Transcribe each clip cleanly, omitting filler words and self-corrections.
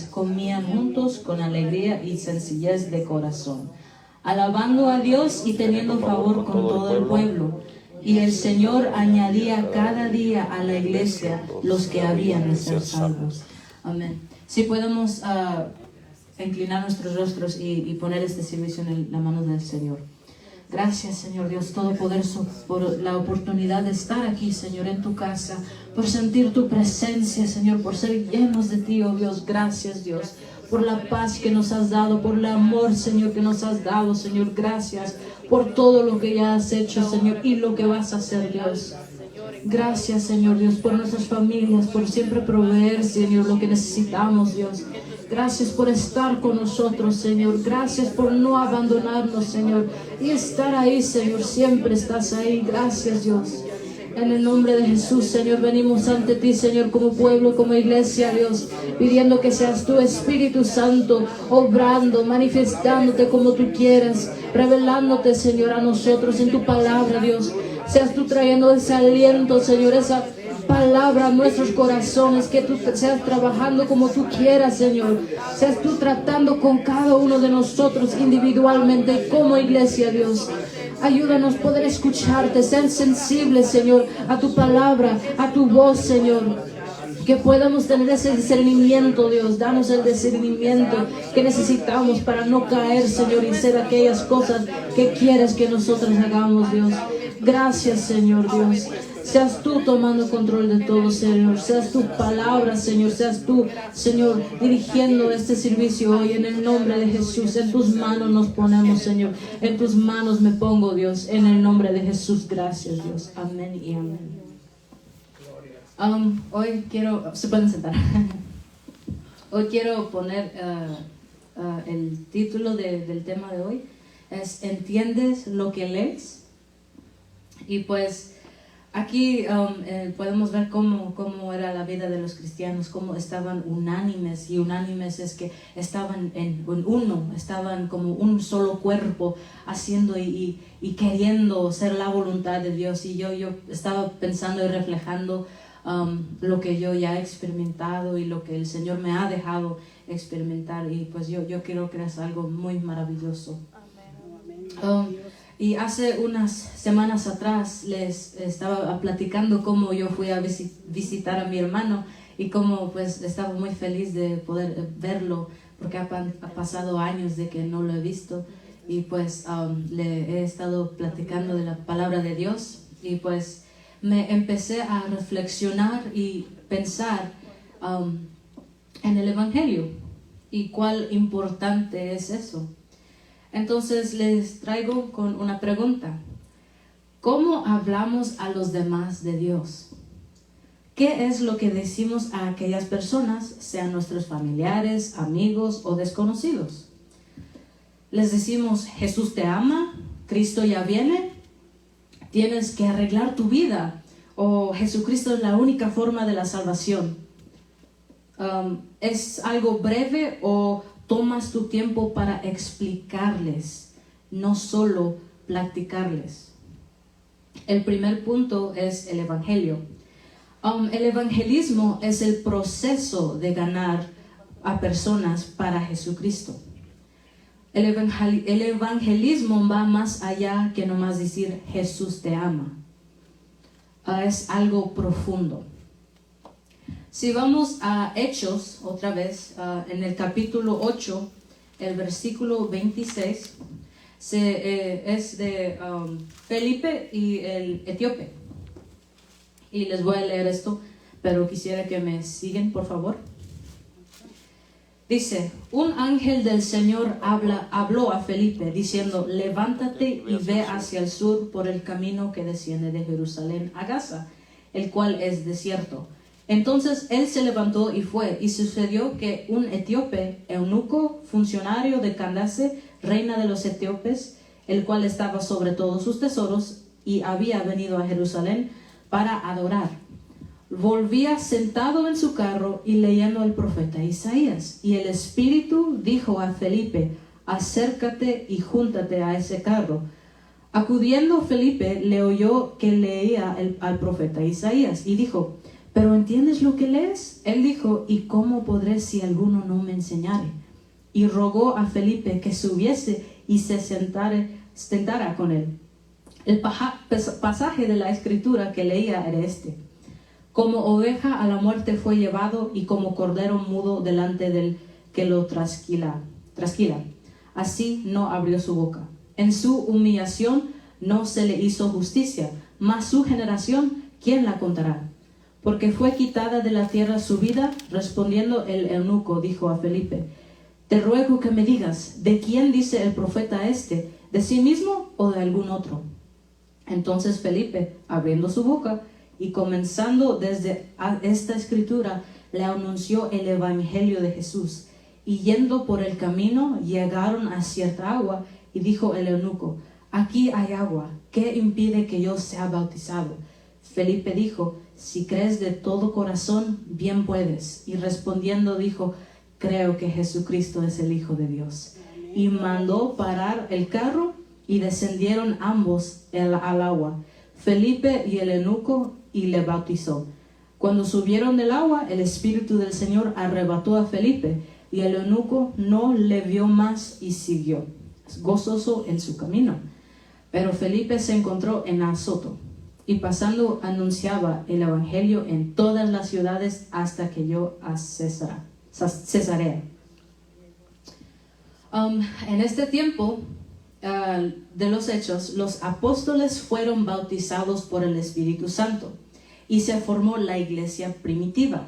comían juntos con alegría y sencillez de corazón, alabando a Dios y teniendo favor con todo el pueblo. Y el Señor añadía cada día a la iglesia los que habían de ser salvos. Amén. Si podemos inclinar nuestros rostros y poner este servicio en la mano del Señor. Gracias, Señor Dios Todopoderoso, por la oportunidad de estar aquí, Señor, en tu casa, por sentir tu presencia, Señor, por ser llenos de ti, oh Dios. Gracias, Dios, por la paz que nos has dado, por el amor, Señor, que nos has dado, Señor. Gracias por todo lo que ya has hecho, Señor, y lo que vas a hacer, Dios. Gracias, Señor Dios, por nuestras familias, por siempre proveer, Señor, lo que necesitamos, Dios. Gracias por estar con nosotros, Señor. Gracias por no abandonarnos, Señor, y estar ahí, Señor. Siempre estás ahí. Gracias, Dios. En el nombre de Jesús, Señor, venimos ante ti, Señor, como pueblo, como iglesia, Dios, pidiendo que seas tu Espíritu Santo, obrando, manifestándote como tú quieras, revelándote, Señor, a nosotros en tu palabra, Dios. Seas tú trayendo ese aliento, Señor, esa palabra a nuestros corazones, que tú seas trabajando como tú quieras, Señor. Seas tú tratando con cada uno de nosotros individualmente como iglesia, Dios. Ayúdanos a poder escucharte, ser sensibles, Señor, a tu palabra, a tu voz, Señor. Que podamos tener ese discernimiento, Dios. Danos el discernimiento que necesitamos para no caer, Señor, y ser aquellas cosas que quieres que nosotros hagamos, Dios. Gracias, Señor Dios. Seas tú tomando control de todo, Señor. Seas tu palabra, Señor. Seas tú, Señor, dirigiendo este servicio hoy en el nombre de Jesús. En tus manos nos ponemos, Señor. En tus manos me pongo, Dios. En el nombre de Jesús. Gracias, Dios. Amén y amén. Hoy quiero... ¿Se pueden sentar? Hoy quiero poner el título del tema de hoy. Es ¿entiendes lo que lees? Y pues aquí podemos ver cómo era la vida de los cristianos, cómo estaban unánimes, y unánimes es que estaban en uno, estaban como un solo cuerpo, haciendo y queriendo ser la voluntad de Dios. Y yo estaba pensando y reflejando lo que yo ya he experimentado y lo que el Señor me ha dejado experimentar, y pues yo creo que es algo muy maravilloso. Y hace unas semanas atrás les estaba platicando cómo yo fui a visitar a mi hermano, y cómo pues estaba muy feliz de poder verlo, porque ha pasado años de que no lo he visto. Y pues le he estado platicando de la palabra de Dios, y pues me empecé a reflexionar y pensar en el Evangelio y cuál importante es eso. Entonces les traigo con una pregunta. ¿Cómo hablamos a los demás de Dios? ¿Qué es lo que decimos a aquellas personas, sean nuestros familiares, amigos o desconocidos? ¿Les decimos Jesús te ama, Cristo ya viene, tienes que arreglar tu vida, o Jesucristo es la única forma de la salvación? ¿Es algo breve o tomas tu tiempo para explicarles, no solo platicarles? El primer punto es el Evangelio. El evangelismo es el proceso de ganar a personas para Jesucristo. El evangelismo va más allá que nomás decir Jesús te ama. Es algo profundo. Si vamos a Hechos, otra vez, en el capítulo 8, el versículo 26, es de Felipe y el etíope. Y les voy a leer esto, pero quisiera que me sigan, por favor. Dice: un ángel del Señor habló a Felipe, diciendo, levántate y ve hacia el sur por el camino que desciende de Jerusalén a Gaza, el cual es desierto. Entonces él se levantó y fue, y sucedió que un etíope, eunuco, funcionario de Candace, reina de los etíopes, el cual estaba sobre todos sus tesoros, y había venido a Jerusalén para adorar, volvía sentado en su carro y leyendo al profeta Isaías. Y el Espíritu dijo a Felipe, acércate y júntate a ese carro. Acudiendo Felipe, le oyó que leía al profeta Isaías, y dijo, ¿pero entiendes lo que lees? Él dijo, ¿y cómo podré si alguno no me enseñare? Y rogó a Felipe que subiese y se sentara con él. El pasaje de la escritura que leía era este: como oveja a la muerte fue llevado, y como cordero mudo delante del que lo trasquila. Así no abrió su boca. En su humillación no se le hizo justicia, mas su generación, ¿quién la contará? Porque fue quitada de la tierra su vida. Respondiendo el eunuco, dijo a Felipe, te ruego que me digas, ¿de quién dice el profeta este? ¿De sí mismo o de algún otro? Entonces Felipe, abriendo su boca y comenzando desde esta escritura, le anunció el evangelio de Jesús. Y yendo por el camino, llegaron a cierta agua, y dijo el eunuco, aquí hay agua, ¿qué impide que yo sea bautizado? Felipe dijo, si crees de todo corazón, bien puedes. Y respondiendo dijo, creo que Jesucristo es el Hijo de Dios. Y mandó parar el carro, y descendieron ambos al agua, Felipe y el eunuco, y le bautizó. Cuando subieron del agua, el Espíritu del Señor arrebató a Felipe, y el eunuco no le vio más y siguió, gozoso en su camino. Pero Felipe se encontró en Azoto, y pasando anunciaba el evangelio en todas las ciudades hasta que llegó a Cesarea. En este tiempo de los Hechos, los apóstoles fueron bautizados por el Espíritu Santo y se formó la iglesia primitiva.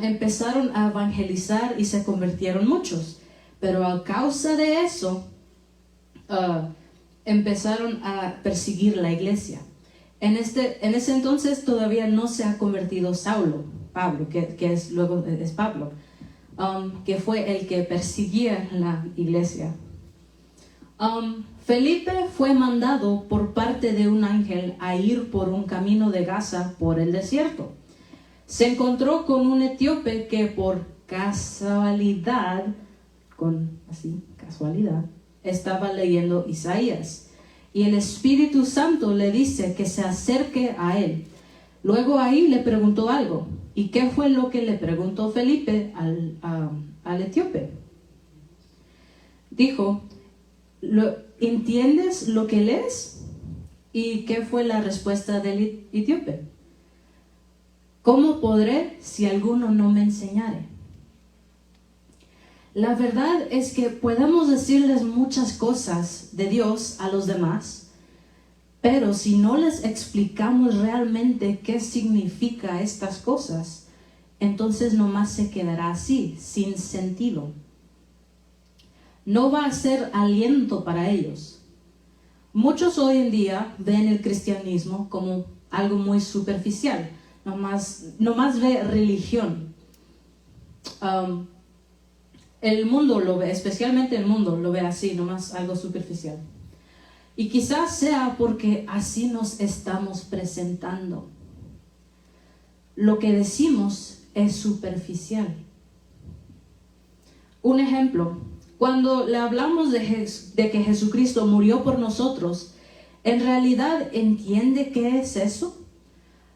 Empezaron a evangelizar y se convirtieron muchos, pero a causa de eso empezaron a perseguir la iglesia. En ese entonces todavía no se ha convertido Pablo, que es Pablo, que fue el que persiguía la iglesia. Felipe fue mandado por parte de un ángel a ir por un camino de Gaza por el desierto. Se encontró con un etíope que por casualidad, estaba leyendo Isaías. Y el Espíritu Santo le dice que se acerque a él. Luego ahí le preguntó algo. ¿Y qué fue lo que le preguntó Felipe al etíope? Dijo, ¿entiendes lo que lees? ¿Y qué fue la respuesta del etíope? ¿Cómo podré si alguno no me enseñare? La verdad es que podemos decirles muchas cosas de Dios a los demás, pero si no les explicamos realmente qué significa estas cosas, entonces nomás se quedará así, sin sentido. No va a ser aliento para ellos. Muchos hoy en día ven el cristianismo como algo muy superficial, nomás ve religión. El mundo lo ve, especialmente el mundo lo ve así, nomás algo superficial. Y quizás sea porque así nos estamos presentando. Lo que decimos es superficial. Un ejemplo, cuando le hablamos de que Jesucristo murió por nosotros, ¿en realidad entiende qué es eso?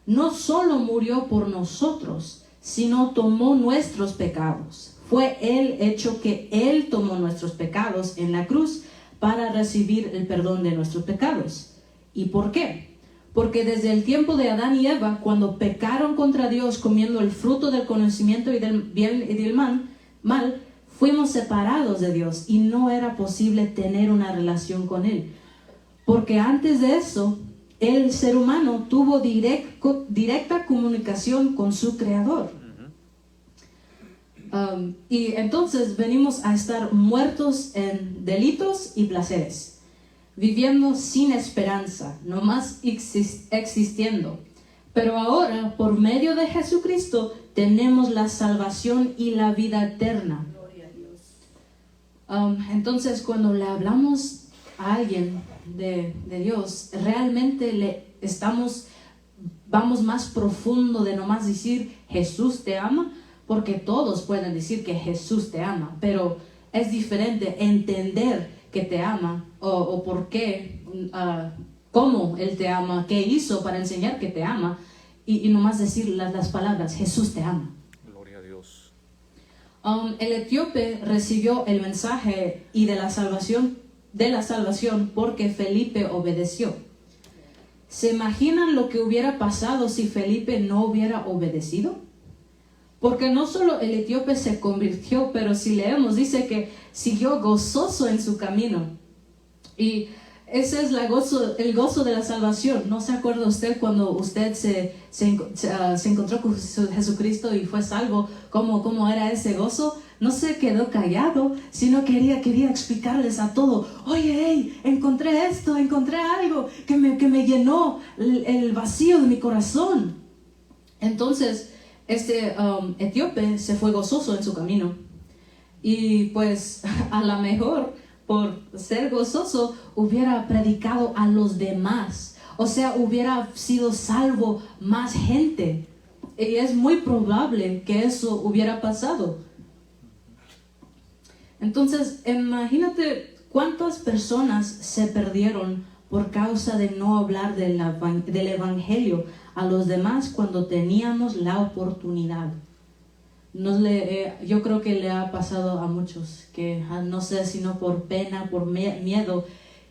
No solo murió por nosotros, sino tomó nuestros pecados. Fue el hecho que Él tomó nuestros pecados en la cruz para recibir el perdón de nuestros pecados. ¿Y por qué? Porque desde el tiempo de Adán y Eva, cuando pecaron contra Dios comiendo el fruto del conocimiento y del bien y del mal, fuimos separados de Dios y no era posible tener una relación con Él. Porque antes de eso, el ser humano tuvo directa comunicación con su Creador. Y entonces venimos a estar muertos en delitos y placeres, viviendo sin esperanza, nomás existiendo. Pero ahora, por medio de Jesucristo, tenemos la salvación y la vida eterna. Entonces, cuando le hablamos a alguien de Dios, realmente vamos más profundo de nomás decir Jesús te ama, porque todos pueden decir que Jesús te ama, pero es diferente entender que te ama o por qué, cómo Él te ama, qué hizo para enseñar que te ama, y nomás decir las palabras, Jesús te ama. Gloria a Dios. El etíope recibió el mensaje y de la salvación porque Felipe obedeció. ¿Se imaginan lo que hubiera pasado si Felipe no hubiera obedecido? Porque no solo el etíope se convirtió, pero si leemos, dice que siguió gozoso en su camino. Y ese es el gozo de la salvación. ¿No se acuerda usted cuando usted se encontró con Jesucristo y fue salvo? ¿Cómo era ese gozo? No se quedó callado, sino quería explicarles a todo. Oye, hey, encontré esto, encontré algo que me llenó el vacío de mi corazón. Entonces, este etíope se fue gozoso en su camino. Y pues a lo mejor por ser gozoso hubiera predicado a los demás. O sea, hubiera sido salvo más gente. Y es muy probable que eso hubiera pasado. Entonces, imagínate cuántas personas se perdieron por causa de no hablar del evangelio a los demás cuando teníamos la oportunidad. Yo creo que le ha pasado a muchos que no sé si no por pena, por miedo,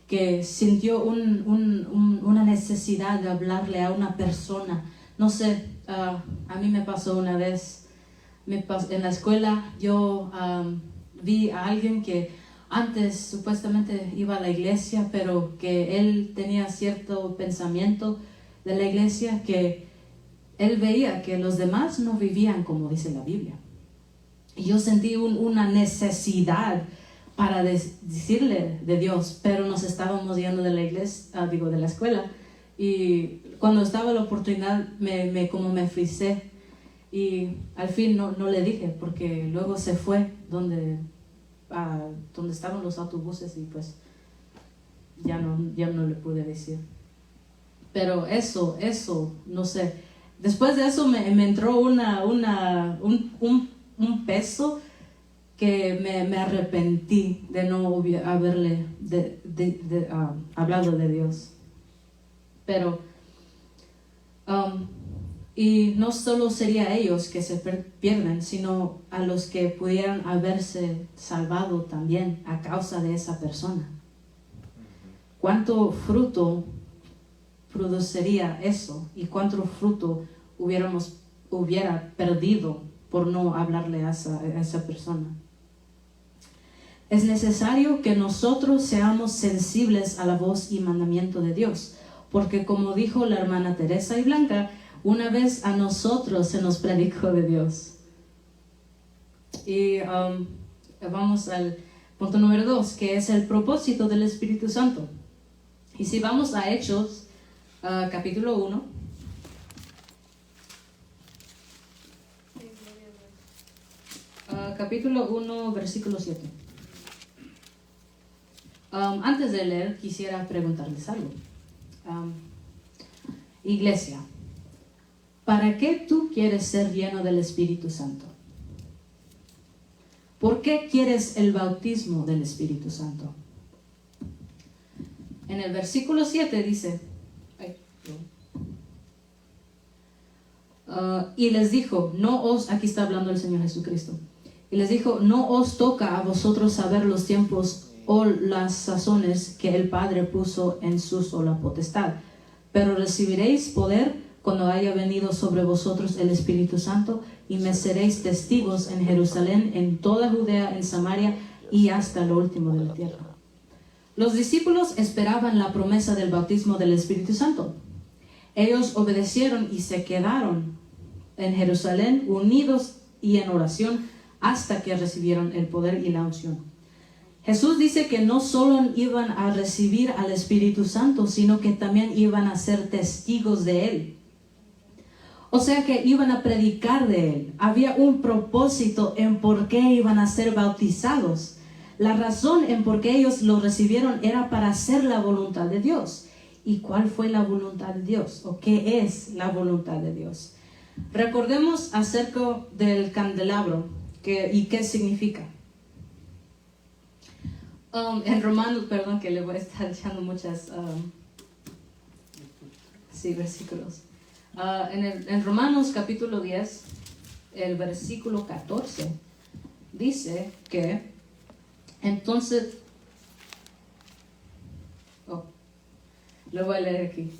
que sintió una necesidad de hablarle a una persona. No sé, a mí me pasó una vez en la escuela. Yo vi a alguien que antes supuestamente iba a la iglesia, pero que él tenía cierto pensamiento de la iglesia, que él veía que los demás no vivían como dice la Biblia. Y yo sentí una necesidad para decirle de Dios, pero nos estábamos yendo de la iglesia, de la escuela, y cuando estaba la oportunidad me frisé, y al fin no le dije, porque luego se fue donde estaban los autobuses y pues ya no le pude decir. Pero eso, no sé. Después de eso me entró un peso que me arrepentí de no haberle hablado de Dios. Pero, y no solo sería a ellos que se pierden, sino a los que pudieran haberse salvado también a causa de esa persona. ¿Cuánto fruto produciría eso? ¿Y cuánto fruto hubiera perdido por no hablarle a esa persona? Es necesario que nosotros seamos sensibles a la voz y mandamiento de Dios, porque como dijo la hermana Teresa y Blanca, una vez a nosotros se nos predicó de Dios. Y vamos al punto número 2, que es el propósito del Espíritu Santo. Y si vamos a Hechos, capítulo 1, capítulo 1, versículo 7. Antes de leer, quisiera preguntarles algo. Iglesia, ¿para qué tú quieres ser lleno del Espíritu Santo? ¿Por qué quieres el bautismo del Espíritu Santo? En el versículo 7 dice, y les dijo, aquí está hablando el Señor Jesucristo, y les dijo, no os toca a vosotros saber los tiempos o las sazones que el Padre puso en su sola potestad, pero recibiréis poder cuando haya venido sobre vosotros el Espíritu Santo, y me seréis testigos en Jerusalén, en toda Judea, en Samaria y hasta lo último de la tierra. Los discípulos esperaban la promesa del bautismo del Espíritu Santo. Ellos obedecieron y se quedaron en Jerusalén unidos y en oración hasta que recibieron el poder y la unción. Jesús dice que no solo iban a recibir al Espíritu Santo, sino que también iban a ser testigos de Él. O sea que iban a predicar de Él. Había un propósito en por qué iban a ser bautizados. La razón en por qué ellos lo recibieron era para hacer la voluntad de Dios. ¿Y cuál fue la voluntad de Dios? ¿O qué es la voluntad de Dios? Recordemos acerca del candelabro y qué significa. En Romanos, perdón que le voy a estar echando muchos versículos. En Romanos capítulo 10, el versículo 14, dice que entonces, lo voy a leer aquí.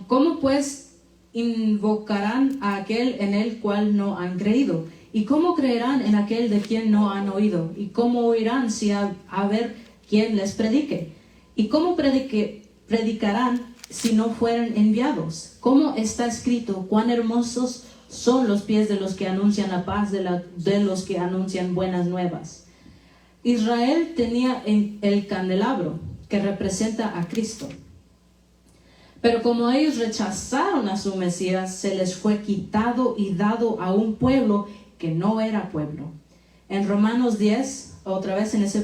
¿Cómo pues invocarán a aquel en el cual no han creído? ¿Y cómo creerán en aquel de quien no han oído? ¿Y cómo oirán si a ver quién les predique? ¿Y cómo predicarán si no fueren enviados? ¿Cómo está escrito? Cuán hermosos son los pies de los que anuncian la paz, de los que anuncian buenas nuevas. Israel tenía el candelabro que representa a Cristo. Pero como ellos rechazaron a su Mesías, se les fue quitado y dado a un pueblo que no era pueblo. En Romanos 10, otra vez en ese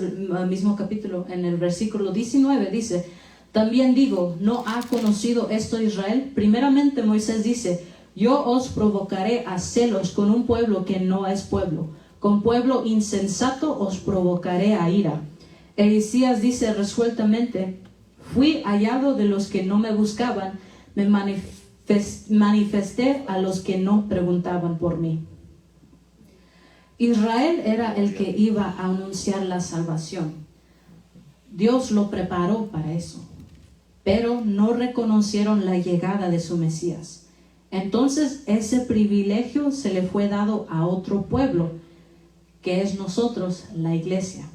mismo capítulo, en el versículo 19, dice: también digo, ¿no ha conocido esto Israel? Primeramente Moisés dice: yo os provocaré a celos con un pueblo que no es pueblo. Con pueblo insensato os provocaré a ira. Isaías dice resueltamente: fui hallado de los que no me buscaban, me manifesté a los que no preguntaban por mí. Israel era el que iba a anunciar la salvación. Dios lo preparó para eso, pero no reconocieron la llegada de su Mesías. Entonces ese privilegio se le fue dado a otro pueblo, que es nosotros, la iglesia.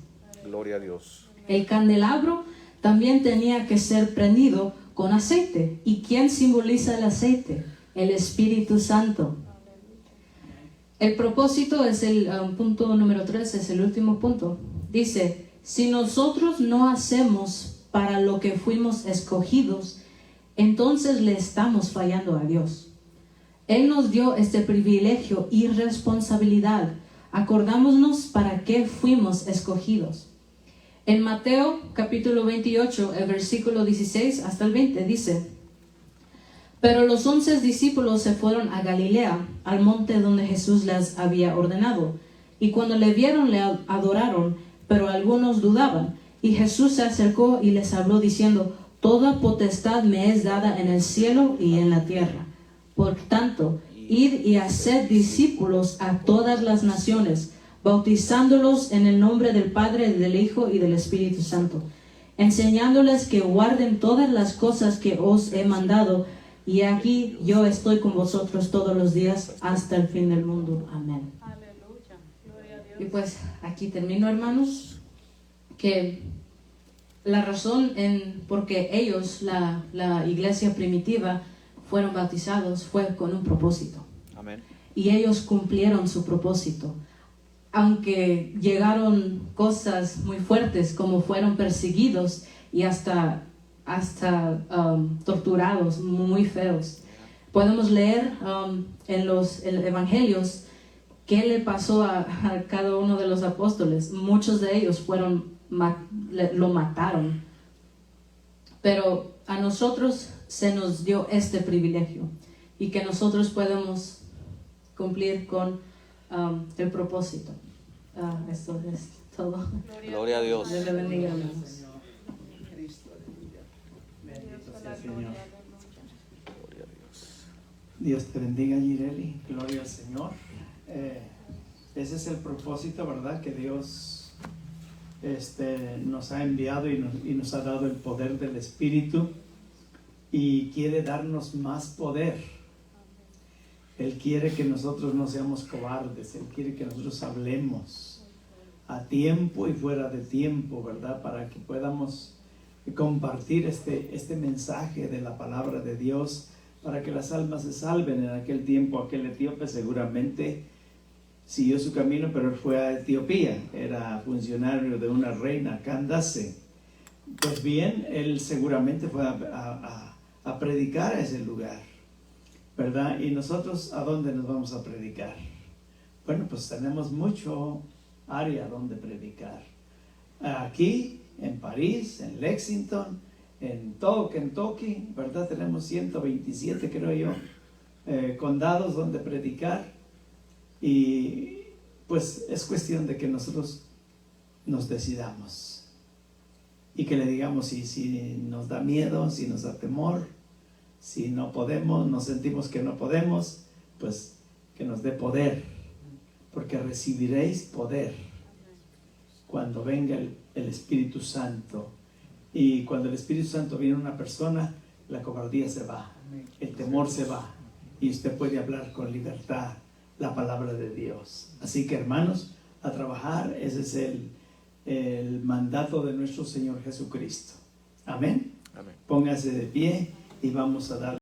Gloria a Dios. El candelabro también tenía que ser prendido con aceite. ¿Y quién simboliza el aceite? El Espíritu Santo. El propósito es el punto número 3, es el último punto. Dice: si nosotros no hacemos para lo que fuimos escogidos, entonces le estamos fallando a Dios. Él nos dio este privilegio y responsabilidad. Acordámonos para qué fuimos escogidos. En Mateo capítulo 28, el versículo 16 hasta el 20 dice: pero los 11 discípulos se fueron a Galilea, al monte donde Jesús les había ordenado. Y cuando le vieron, le adoraron, pero algunos dudaban. Y Jesús se acercó y les habló diciendo: toda potestad me es dada en el cielo y en la tierra. Por tanto, id y haced discípulos a todas las naciones, bautizándolos en el nombre del Padre, del Hijo y del Espíritu Santo, enseñándoles que guarden todas las cosas que os he mandado, y aquí yo estoy con vosotros todos los días hasta el fin del mundo. Amén. Aleluya. Gloria a Dios. Y pues aquí termino, hermanos, que la razón por que ellos, la iglesia primitiva, fueron bautizados fue con un propósito. Amén. Y ellos cumplieron su propósito. Aunque llegaron cosas muy fuertes, como fueron perseguidos y hasta torturados, muy feos. Podemos leer en los evangelios qué le pasó a cada uno de los apóstoles. Muchos de ellos lo mataron. Pero a nosotros se nos dio este privilegio, y que nosotros podemos cumplir con el propósito. Esto es todo. Gloria a Dios. Dios le bendiga, hermanos. Cristo, aleluya. Bendito sea el Señor. Gloria a Dios. Dios te bendiga, Gireli. Gloria al Señor. Ese es el propósito, ¿verdad? Que Dios nos ha enviado y nos ha dado el poder del Espíritu, y quiere darnos más poder. Él quiere que nosotros no seamos cobardes. Él quiere que nosotros hablemos a tiempo y fuera de tiempo, ¿verdad? Para que podamos compartir este mensaje de la palabra de Dios, para que las almas se salven. En aquel tiempo, aquel etíope seguramente siguió su camino, pero fue a Etiopía. Era funcionario de una reina, Candace. Pues bien, él seguramente fue a predicar a ese lugar, ¿verdad? Y nosotros, ¿a dónde nos vamos a predicar? Bueno, pues tenemos mucho área donde predicar. Aquí, en París, en Lexington, en todo Kentucky, ¿verdad? Tenemos 127, creo yo, condados donde predicar. Y pues es cuestión de que nosotros nos decidamos y que le digamos si nos da miedo, si nos da temor, Si no podemos, nos sentimos que no podemos, pues que nos dé poder, porque recibiréis poder cuando venga el Espíritu Santo. Y cuando el Espíritu Santo viene a una persona, la cobardía se va, el temor se va, y usted puede hablar con libertad la palabra de Dios. Así que, hermanos, a trabajar. Ese es el mandato de nuestro Señor Jesucristo. Amén. Amén. Póngase de pie y vamos a dar